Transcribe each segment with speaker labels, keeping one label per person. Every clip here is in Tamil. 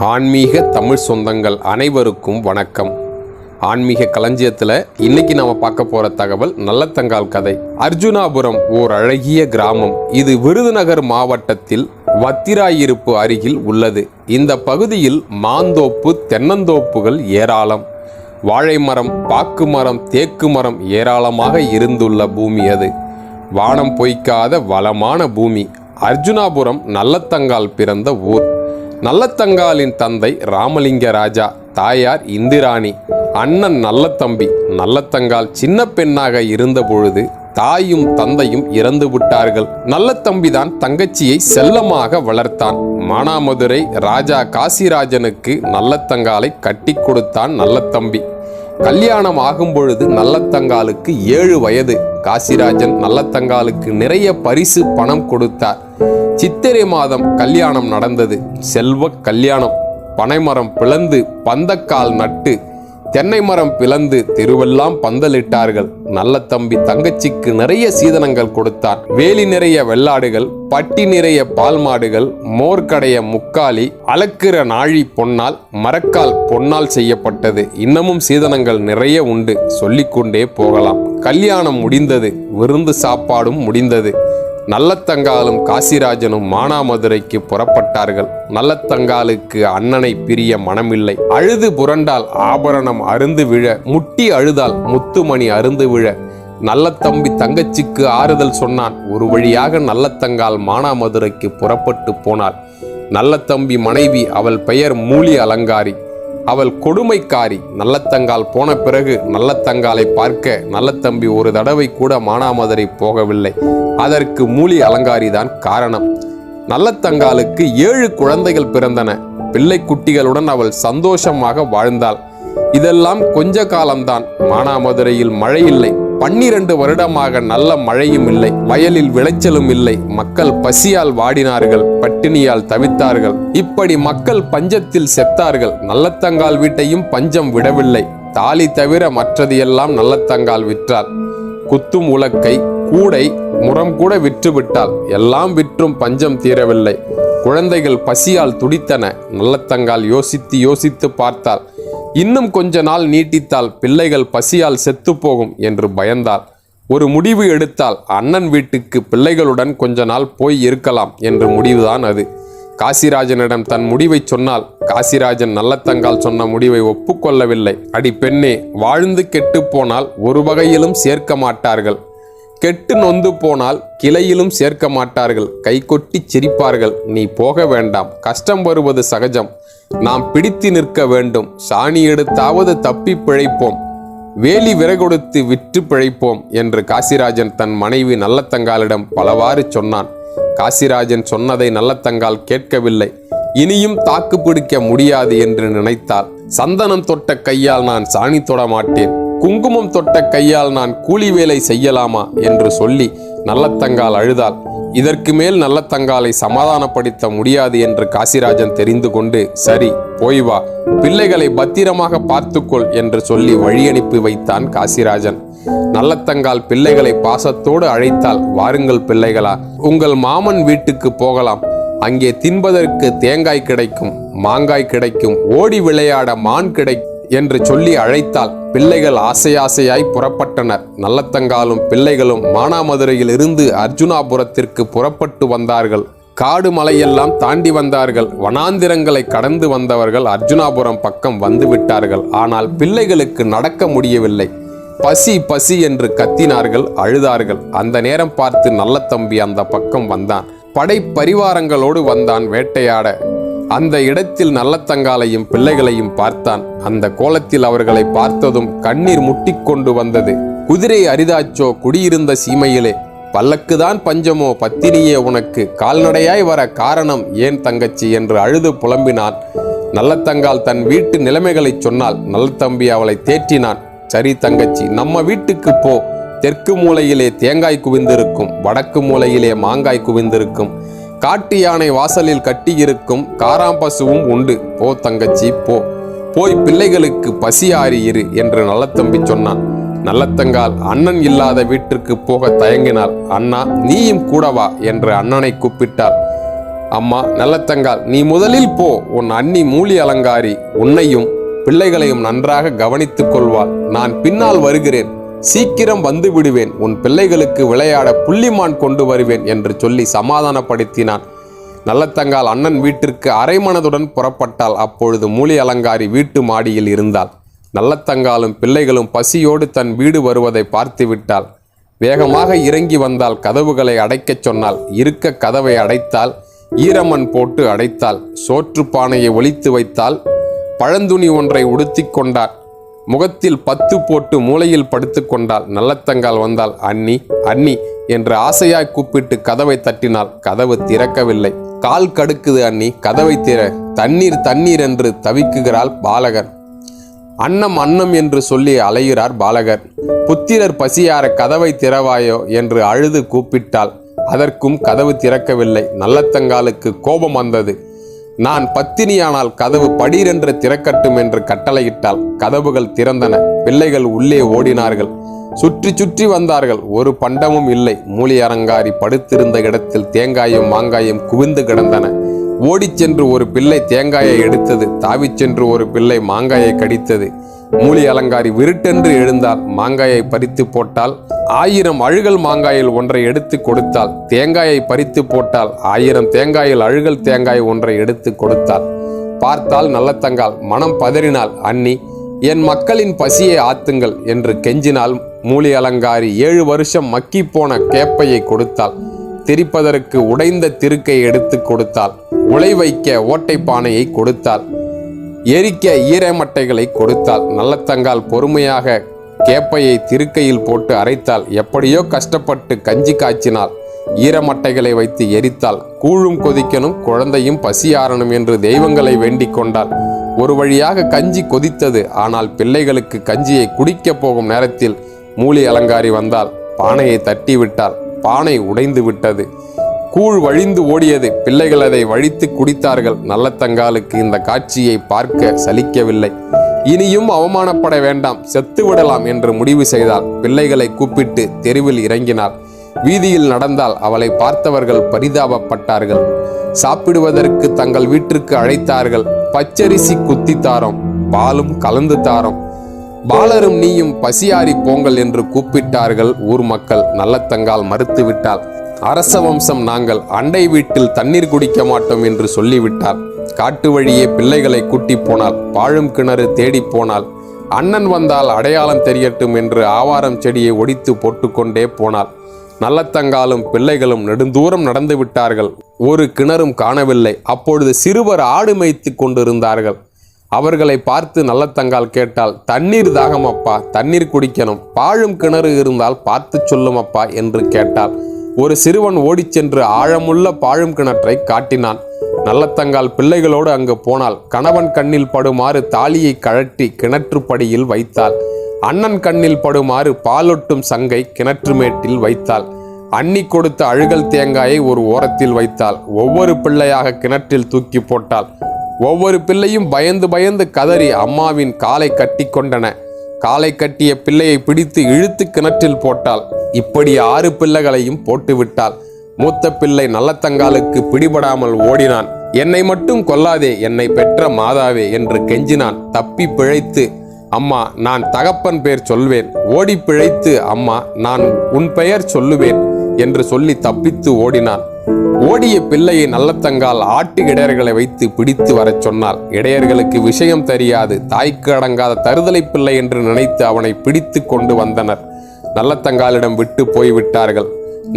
Speaker 1: ஆன்மீக தமிழ் சொந்தங்கள் அனைவருக்கும் வணக்கம். ஆன்மீக களஞ்சியத்தில் இன்னைக்கு நாம பார்க்க போற தகவல் நல்லத்தங்கால் கதை. அர்ஜுனாபுரம் ஓர் அழகிய கிராமம். இது விருதுநகர் மாவட்டத்தில் வத்திராயிருப்பு அருகில் உள்ளது. இந்த பகுதியில் மாந்தோப்பு, தென்னந்தோப்புகள் ஏராளம். வாழை மரம், பாக்கு மரம், தேக்கு மரம் ஏராளமாக இருந்துள்ள பூமி அது. வானம் பொய்க்காத வளமான பூமி. அர்ஜுனாபுரம் நல்லத்தங்கால் பிறந்த ஊர். நல்லத்தங்காலின் தந்தை ராமலிங்க ராஜா, தாயார் இந்திராணி, அண்ணன் நல்லத்தம்பி. நல்லத்தங்கால் சின்ன பெண்ணாக இருந்த பொழுது தாயும் தந்தையும் இறந்து விட்டார்கள். நல்லத்தம்பிதான் தங்கச்சியை செல்லமாக வளர்த்தான். மானாமதுரை ராஜா காசிராஜனுக்கு நல்லத்தங்காலை கட்டி கொடுத்தான் நல்லத்தம்பி. கல்யாணம் ஆகும் பொழுது நல்லத்தங்காலுக்கு 7 வயது. காசிராஜன் நல்லத்தங்காலுக்கு நிறைய பரிசு பணம் கொடுத்தார். சித்திரை மாதம் கல்யாணம் நடந்தது. செல்வ கல்யாணம். பனைமரம் பிளந்து பந்தக்கால் நட்டு, தென்னை மரம் பிளந்து தெருவெல்லாம் பந்தலிட்டார்கள். நல்லத்தம்பி தங்கச்சிக்கு நிறைய சீதனங்கள் கொடுத்தார். வேலி நிறைய வெள்ளாடுகள், பட்டி நிறைய பால் மாடுகள், மோர்க்கடைய முக்காலி, அளக்கிற நாழி பொன்னால், மரக்கால் பொன்னால் செய்யப்பட்டது. இன்னமும் சீதனங்கள் நிறைய உண்டு, சொல்லிக்கொண்டே போகலாம். கல்யாணம் முடிந்தது. விருந்து சாப்பாடும் முடிந்தது. நல்லத்தங்காலும் காசிராஜனும் மானாமதுரைக்கு புறப்பட்டார்கள். நல்லத்தங்காலுக்கு அண்ணனை பிரிய மனமில்லை. அழுது புரண்டால் ஆபரணம் அருந்து விழ, முட்டி அழுதால் முத்துமணி அருந்து விழ. நல்லத்தம்பி தங்கச்சிக்கு ஆறுதல் சொன்னான். ஒரு வழியாக நல்லத்தங்கால் மானாமதுரைக்கு புறப்பட்டு போனாள். நல்லத்தம்பி மனைவி, அவள் பெயர் மூலி அலங்காரி. அவள் கொடுமைக்காரி. நல்லத்தங்கால் போன பிறகு நல்லத்தங்காலை பார்க்க நல்லத்தம்பி ஒரு தடவை கூட மானாமதுரை போகவில்லை. அதற்கு மூலி அலங்காரிதான் காரணம். நல்லத்தங்காலுக்கு 7 குழந்தைகள் பிறந்தன. பிள்ளை குட்டிகளுடன் அவள் சந்தோஷமாக வாழ்ந்தாள். இதெல்லாம் கொஞ்ச காலம்தான். மானாமதுரையில் மழை இல்லை. 12 வருடமாக நல்ல மழையும் இல்லை. வயலில் விளைச்சலும் இல்லை. மக்கள் பசியால் வாடினார்கள், பட்டினியால் தவித்தார்கள். இப்படி மக்கள் பஞ்சத்தில் செத்தார்கள். நல்லத்தங்கால் வீட்டையும் பஞ்சம் விடவில்லை. தாலி தவிர மற்றது எல்லாம் நல்லத்தங்கால் விற்றாள். குத்தும் உலக்கை, கூடை, முறம் கூட விற்று விட்டாள். எல்லாம் விற்றும் பஞ்சம் தீரவில்லை. குழந்தைகள் பசியால் துடித்தன. நல்லத்தங்கால் யோசித்து யோசித்து பார்த்தாள். இன்னும் கொஞ்ச நாள் நீட்டித்தால் பிள்ளைகள் பசியால் செத்துப்போகும் என்று பயந்தாள். ஒரு முடிவு எடுத்தால். அண்ணன் வீட்டுக்கு பிள்ளைகளுடன் கொஞ்ச நாள் போய் இருக்கலாம் என்ற முடிவுதான் அது. காசிராஜனிடம் தன் முடிவை சொன்னால். காசிராஜன் நல்லத்தங்கால் சொன்ன முடிவை ஒப்புக்கொள்ளவில்லை. அடி பெண்ணே, வாழ்ந்து கெட்டு போனால் ஒரு வகையிலும் சேர்க்க மாட்டார்கள். கெட்டு நொந்து போனால் கிளையிலும் சேர்க்க மாட்டார்கள். கை கொட்டி சிரிப்பார்கள். நீ போக வேண்டாம். கஷ்டம் வருவது சகஜம். நாம் பிடித்து நிற்க வேண்டும். சாணி எடுத்தாவது தப்பி பிழைப்போம். வேலி விறகொடுத்து விற்று பிழைப்போம் என்று காசிராஜன் தன் மனைவி நல்லத்தங்காலிடம் பலவாறு சொன்னான். காசிராஜன் சொன்னதை நல்லத்தங்கால் கேட்கவில்லை. இனியும் தாக்கு பிடிக்க முடியாது என்று நினைத்தாள். சந்தனம் தொட்ட கையால் நான் சாணி தொட மாட்டேன். குங்குமம் தொட்ட கையால் நான் கூலி வேலை செய்யலாமா என்று சொல்லி நல்லத்தங்கால் அழுதாள். இதற்கு மேல் நல்லத்தங்காலை சமாதானப்படுத்த முடியாது என்று காசிராஜன் தெரிந்து கொண்டு, சரி போய் வா, பிள்ளைகளை பத்திரமாக பார்த்துக்கொள் என்று சொல்லி வழியனுப்பி வைத்தான் காசிராஜன். நல்லத்தங்கால் பிள்ளைகளை பாசத்தோடு அழைத்தால். வாருங்கள் பிள்ளைகளா, உங்கள் மாமன் வீட்டுக்கு போகலாம். அங்கே தின்பதற்கு தேங்காய் கிடைக்கும், மாங்காய் கிடைக்கும், ஓடி விளையாட மான் கிடைக்கும் என்று சொல்லி அழைத்தாள். பிள்ளைகள் ஆசையாசையாய் புறப்பட்டனர். நல்லத்தங்காலும் பிள்ளைகளும் மானாமதுரையில் இருந்து அர்ஜுனாபுரத்திற்கு புறப்பட்டு வந்தார்கள். காடு மலையெல்லாம் தாண்டி வந்தார்கள். வனாந்திரங்களை கடந்து வந்தவர்கள் அர்ஜுனாபுரம் பக்கம் வந்து விட்டார்கள். ஆனால் பிள்ளைகளுக்கு நடக்க முடியவில்லை. பசி பசி என்று கத்தினார்கள், அழுதார்கள். அந்த நேரம் பார்த்து நல்லத்தம்பி அந்த பக்கம் வந்தான். படை பரிவாரங்களோடு வந்தான் வேட்டையாட. அந்த இடத்தில் நல்லத்தங்காலையும் பிள்ளைகளையும் பார்த்தான். அந்த கோலத்தில் அவர்களை பார்த்ததும் கண்ணீர் முட்டிக்கொண்டு வந்தது. குதிரை அரிதாச்சோ குடியிருந்த சீமையிலே, பல்லக்குதான் பஞ்சமோ பத்தினியே உனக்கு, கால்நடையாய் வர காரணம் ஏன் தங்கச்சி என்று அழுது புலம்பினான். நல்லத்தங்கால் தன் வீட்டு நிலைமைகளை சொன்னால். நல்லத்தம்பி அவளை தேற்றினான். சரி தங்கச்சி, நம்ம வீட்டுக்கு போ. தெற்கு மூலையிலே தேங்காய் குவிந்திருக்கும், வடக்கு மூலையிலே மாங்காய் குவிந்திருக்கும், காட்டு யானை வாசலில் கட்டியிருக்கும், காராம்பசுவும் உண்டு. போ தங்கச்சி போ, போய் பிள்ளைகளுக்கு பசியாறி இரு என்று நல்லத்தம்பி சொன்னான். நல்லத்தங்கால் அண்ணன் இல்லாத வீட்டிற்கு போக தயங்கினாள். அண்ணா, நீயும் கூட வா என்று அண்ணனை கூப்பிட்டாள். அம்மா நல்லத்தங்காள், நீ முதலில் போ. உன் அண்ணி மூலி அலங்காரி உன்னையும் பிள்ளைகளையும் நன்றாக கவனித்துக் கொள்வாள். நான் பின்னால் வருகிறேன். சீக்கிரம் வந்து விடுவேன். உன் பிள்ளைகளுக்கு விளையாட புள்ளிமான் கொண்டு வருவேன் என்று சொல்லி சமாதானப்படுத்தினான். நல்லத்தங்காள் அண்ணன் வீட்டிற்கு அரைமனதுடன் புறப்பட்டாள். அப்பொழுது மூலி அலங்காரி வீட்டு மாடியில் இருந்தாள். நல்லத்தங்காலும் பிள்ளைகளும் பசியோடு தன் வீடு வருவதை பார்த்து விட்டாள். வேகமாக இறங்கி வந்தால் கதவுகளை அடைக்கச் சொன்னாள். இருக்க கதவை அடைத்தால், ஈரமண் போட்டு அடைத்தாள். சோற்று பானையை ஒளித்து வைத்தால். பழந்துணி ஒன்றை உடுத்தி கொண்டாள். முகத்தில் பத்து போட்டு மூலையில் படுத்து கொண்டாள். நல்லத்தங்கால் வந்தாள். அண்ணி அண்ணி என்று ஆசையாய் கூப்பிட்டு கதவை தட்டினாள். கதவு திறக்கவில்லை. கால் கடுக்குது அண்ணி, கதவை திற. தண்ணீர் தண்ணீர் என்று தவிக்குகிறாள் பாலகர். அன்னம் அன்னம் என்று சொல்லி அலைகிறார் பாலகர். புத்திரர் பசியார கதவை திறவாயோ என்று அழுது கூப்பிட்டாள். அதற்கும் கதவு திறக்கவில்லை. நல்லத்தங்காலுக்கு கோபம் வந்தது. நான் பத்தினியானால் கதவு படீரென்று திறக்கட்டும் என்று கட்டளையிட்டாள். கதவுகள் திறந்தன. பிள்ளைகள் உள்ளே ஓடினார்கள். சுற்றி சுற்றி வந்தார்கள். ஒரு பண்டமும் இல்லை. மூலி அலங்காரி படுத்திருந்த இடத்தில் தேங்காயும் மாங்காயும் குவிந்து கிடந்தன. ஓடிச் சென்று ஒரு பிள்ளை தேங்காயை எடுத்தது. தாவிச் சென்று ஒரு பிள்ளை மாங்காயை கடித்தது. மூலி அலங்காரி விருட்டென்று எழுந்தால். மாங்காயை பறித்து போட்டால். 1000 அழுகல் மாங்காயில் ஒன்றை எடுத்து கொடுத்தாள். தேங்காயை பறித்து போட்டால். 1000 தேங்காயில் அழுகல் தேங்காய் ஒன்றை எடுத்து கொடுத்தாள். பார்த்தால் நல்லத்தங்கால். மனம் பதறினாள். அண்ணி, என் மக்களின் பசியை ஆத்துங்கள் என்று கெஞ்சினால். மூலி அலங்காரி 7 வருஷம் மக்கி போன கேப்பையை கொடுத்தாள். திரிப்பதற்கு உடைந்த திருக்கை எடுத்து கொடுத்தாள். உலை வைக்க ஓட்டை பானையை கொடுத்தாள். எரிக்க ஈரமட்டைகளை கொடுத்தாள். நல்லத்தங்கால் பொறுமையாக கேப்பையை திருக்கையில் போட்டு அரைத்தாள். எப்படியோ கஷ்டப்பட்டு கஞ்சி காய்ச்சினாள். ஈரமட்டைகளை வைத்து எரித்தாள். கூழும் கொதிக்கணும், குழந்தையும் பசியாறணும் என்று தெய்வங்களை வேண்டிக் கொண்டாள். ஒரு வழியாக கஞ்சி கொதித்தது. ஆனால் பிள்ளைகளுக்கு கஞ்சியை குடிக்கப் போகும் நேரத்தில் மூலி அலங்காரி வந்தாள். பானையை தட்டி விட்டாள். பானை உடைந்து விட்டது. கூழ் வழிந்து ஓடியது. பிள்ளைகள் அதை வழித்து குடித்தார்கள். நல்லத்தங்காலுக்கு இந்த காட்சியை பார்க்க சலிக்கவில்லை. இனியும் அவமானப்பட வேண்டாம், செத்து விடலாம் என்று முடிவு செய்தாள். பிள்ளைகளை கூப்பிட்டு தெருவில் இறங்கினாள். வீதியில் நடந்தால். அவளை பார்த்தவர்கள் பரிதாபப்பட்டார்கள். சாப்பிடுவதற்கு தங்கள் வீட்டிற்கு அழைத்தார்கள். பச்சரிசி குத்தி தாரோம், பாலும் கலந்து தாரோம், பாலரும் நீயும் பசியாரி போங்கள் என்று கூப்பிட்டார்கள் ஊர் மக்கள். நல்லத்தங்கால் மறுத்துவிட்டாள். அரச வம்சம் நாங்கள், அண்டை வீட்டில் தண்ணீர் குடிக்க மாட்டோம் என்று சொல்லிவிட்டாள். காட்டு வழியே பிள்ளைகளை கூட்டி போனாள். பாழும் கிணறு தேடி போனாள். அண்ணன் வந்தால் அடையாளம் தெரியட்டும் என்று ஆவாரம் செடியை ஒடித்து போட்டுக்கொண்டே போனாள். நல்லத்தங்காலும் பிள்ளைகளும் நெடுந்தூரம் நடந்து விட்டார்கள். ஒரு கிணறும் காணவில்லை. அப்பொழுது சிறுவர் ஆடு மேய்த்து கொண்டிருந்தார்கள். அவர்களை பார்த்து நல்லத்தங்கால் கேட்டால், தண்ணீர் தாகம் அப்பா, தண்ணீர் குடிக்கணும், பாழும் கிணறு இருந்தால் பார்த்து சொல்லும் அப்பா என்று கேட்டாள். ஒரு சிறுவன் ஓடிச் சென்று ஆழமுள்ள பாழும் கிணற்றை காட்டினான். நல்லத்தங்கால் பிள்ளைகளோடு அங்கு போனாள். கணவன் கண்ணில் படுமாறு தாலியை கழட்டி கிணற்றுப்படியில் வைத்தாள். அண்ணன் கண்ணில் படுமாறு பாலொட்டும் சங்கை கிணற்று மேட்டில் வைத்தாள். அண்ணி கொடுத்த அழுகல் தேங்காயை ஒரு ஓரத்தில் வைத்தாள். ஒவ்வொரு பிள்ளையாக கிணற்றில் தூக்கி போட்டாள். ஒவ்வொரு பிள்ளையும் பயந்து பயந்து கதறி அம்மாவின் காலை கட்டி கொண்டன. காலை கட்டிய பிள்ளையை பிடித்து இழுத்து கிணற்றில் போட்டாள். இப்படி 6 பிள்ளைகளையும் போட்டுவிட்டாள். மூத்த பிள்ளை நல்லத்தங்காலுக்கு பிடிபடாமல் ஓடினான். என்னை மட்டும் கொல்லாதே, என்னை பெற்ற மாதாவே என்று கெஞ்சினான். தப்பி பிழைத்து, அம்மா நான் தகப்பன் பெயர் சொல்வேன். ஓடி பிழைத்து, அம்மா நான் உன் பெயர் சொல்லுவேன் என்று சொல்லி தப்பித்து ஓடினான். ஓடிய பிள்ளையை நல்லத்தங்கால் ஆட்டு இடையர்களை வைத்து பிடித்து வரச் சொன்னாள். இடையர்களுக்கு விஷயம் தெரியாது. தாய்க்கு அடங்காத தருதலை பிள்ளை என்று நினைத்து அவனை பிடித்து கொண்டு வந்தனர். நல்லத்தங்காலிடம் விட்டு போய்விட்டார்கள்.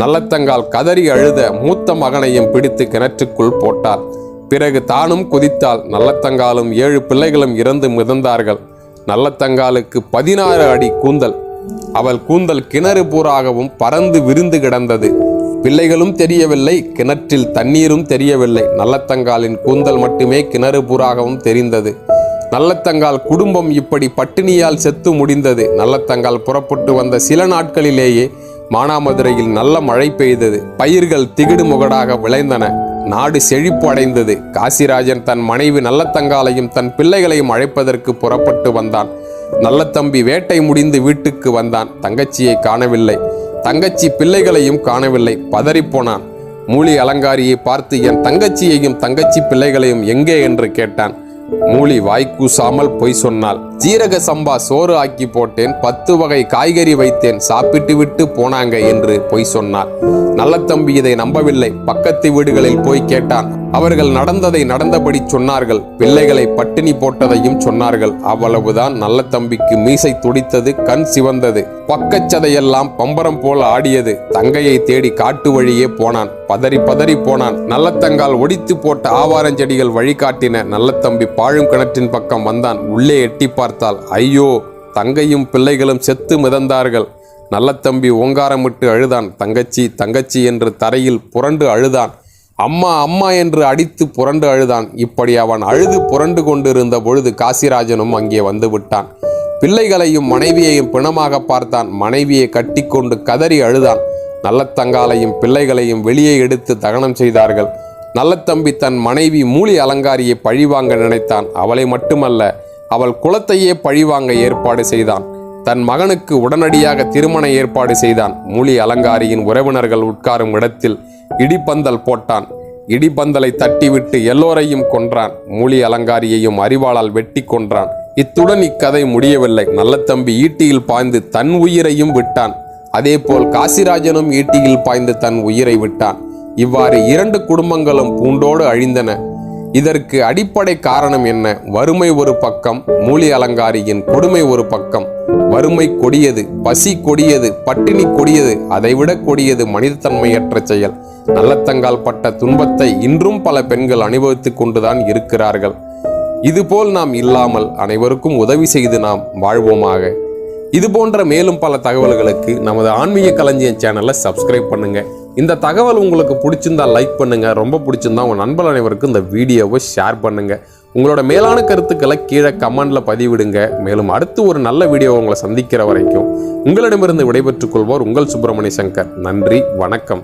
Speaker 1: நல்லத்தங்கால் கதறி அழுத மூத்த மகனையும் பிடித்து கிணற்றுக்குள் போட்டாள். பிறகு தானும் குதித்தாள். நல்லத்தங்காலும் 7 பிள்ளைகளும் இறந்து மிதந்தார்கள். நல்லத்தங்காலுக்கு 16 அடி கூந்தல். அவள் கூந்தல் கிணறு பூராகவும் பறந்து விரிந்து கிடந்தது. பிள்ளைகளும் தெரியவில்லை, கிணற்றில் தண்ணீரும் தெரியவில்லை. நல்லத்தங்காலின் கூந்தல் மட்டுமே கிணறு பூராகவும் தெரிந்தது. நல்லத்தங்கால் குடும்பம் இப்படி பட்டினியால் செத்து முடிந்தது. நல்லத்தங்கால் புறப்பட்டு வந்த சில நாட்களிலேயே மானாமதுரையில் நல்ல மழை பெய்தது. பயிர்கள் திகிடு முகடாக விளைந்தன. நாடு செழிப்பு அடைந்தது. காசிராஜன் தன் மனைவி நல்லத்தங்காலையும் தன் பிள்ளைகளையும் அழைப்பதற்கு புறப்பட்டு வந்தான். நல்லத்தம்பி வேட்டை முடிந்து வீட்டுக்கு வந்தான். தங்கச்சியை காணவில்லை. தங்கச்சி பிள்ளைகளையும் காணவில்லை. பதறிப்போனான். மூலி அலங்காரியை பார்த்து என் தங்கச்சியையும் தங்கச்சி பிள்ளைகளையும் எங்கே என்று கேட்டான். மூலி வாய்க்கூசாமல் பொய் சொன்னாள். ஜீரக சம்பா சோறு ஆக்கி போட்டேன், 10 வகை காய்கறி வைத்தேன், சாப்பிட்டு விட்டு போனாங்க என்று பொய் சொன்னார். நல்ல தம்பி இதை நம்பவில்லை. பக்கத்து வீடுகளில் போய் கேட்டான். அவர்கள் நடந்ததை நடந்தபடி சொன்னார்கள். பிள்ளைகளை பட்டினி போட்டதையும் சொன்னார்கள். அவ்வளவுதான். நல்ல தம்பிக்கு மீசை துடித்தது, கண் சிவந்தது, பக்கச்சதையெல்லாம் பம்பரம் போல ஆடியது. தங்கையை தேடி காட்டு வழியே போனான். பதறி பதறி போனான். நல்லத்தங்கால் ஒடித்து போட்ட ஆவாரஞ்செடிகள் வழிகாட்டின. நல்ல தம்பி பாழும் கிணற்றின் பக்கம் வந்தான். உள்ளே எட்டி பார்த்தால் ஐயோ, தங்கையும் பிள்ளைகளும் செத்து மிதந்தார்கள். நல்ல தம்பி ஓங்காரமிட்டு அழுதான். தங்கச்சி தங்கச்சி என்று தரையில் புரண்டு அழுதான். அம்மா அம்மா என்று அடித்து புரண்டு அழுதான். இப்படி அவன் அழுது புரண்டு கொண்டிருந்த பொழுது காசிராஜனும் அங்கே வந்து விட்டான். பிள்ளைகளையும் மனைவியையும் பிணமாக பார்த்தான். மனைவியை கட்டி கொண்டு கதறி அழுதான். நல்லத்தங்காலையும் பிள்ளைகளையும் வெளியே எடுத்து தகனம் செய்தார்கள். நல்லத்தம்பி தன் மனைவி மூலி அலங்காரியை பழிவாங்க நினைத்தான். அவளை மட்டுமல்ல, அவள் குலத்தையே பழிவாங்க ஏற்பாடு செய்தான். தன் மகனுக்கு உடனடியாக திருமண ஏற்பாடு செய்தான். மூலி அலங்காரியின் உறவினர்கள் உட்காரும் இடத்தில் இடிப்பந்தல் போட்டான். இடிப்பந்தலை தட்டிவிட்டு எல்லோரையும் கொன்றான். மூலி அலங்காரியையும் அரிவாளால் வெட்டி கொன்றான். இத்துடன் இக்கதை முடியவில்லை. நல்ல தம்பி ஈட்டியில் பாய்ந்து தன் உயிரையும் விட்டான். அதேபோல் காசிராஜனும் ஈட்டியில் பாய்ந்து தன் உயிரை விட்டான். இவ்வாறு 2 குடும்பங்களும் பூண்டோடு அழிந்தன. இதற்கு அடிப்படை காரணம் என்ன? வறுமை ஒரு பக்கம், மூலி அலங்காரியின் கொடுமை ஒரு பக்கம். வறுமை கொடியது, பசி கொடியது, பட்டினி கொடியது, அதைவிட கொடியது மனிதத்தன்மையற்ற செயல். நல்லத்தங்கால் பட்ட துன்பத்தை இன்றும் பல பெண்கள் அனுபவித்துக் கொண்டுதான் இருக்கிறார்கள். இதுபோல் நாம் இல்லாமல் அனைவருக்கும் உதவி செய்து நாம் வாழ்வோமாக. இது போன்ற மேலும் பல தகவல்களுக்கு நமது ஆன்மீக களஞ்சியம் சேனலை சப்ஸ்கிரைப் பண்ணுங்க. இந்த தகவல் உங்களுக்கு பிடிச்சிருந்தா லைக் பண்ணுங்க. ரொம்ப பிடிச்சிருந்தா உங்க நண்பர்கள் அனைவருக்கும் இந்த வீடியோவை ஷேர் பண்ணுங்க. உங்களோட மேலான கருத்துக்களை கீழே கமெண்ட்ல பதிவிடுங்க. மேலும் அடுத்து ஒரு நல்ல வீடியோ உங்களை சந்திக்கிற வரைக்கும் உங்களிடமிருந்து விடைபெற்றுக் கொள்வோர் உங்கள் சுப்பிரமணிய சங்கர். நன்றி, வணக்கம்.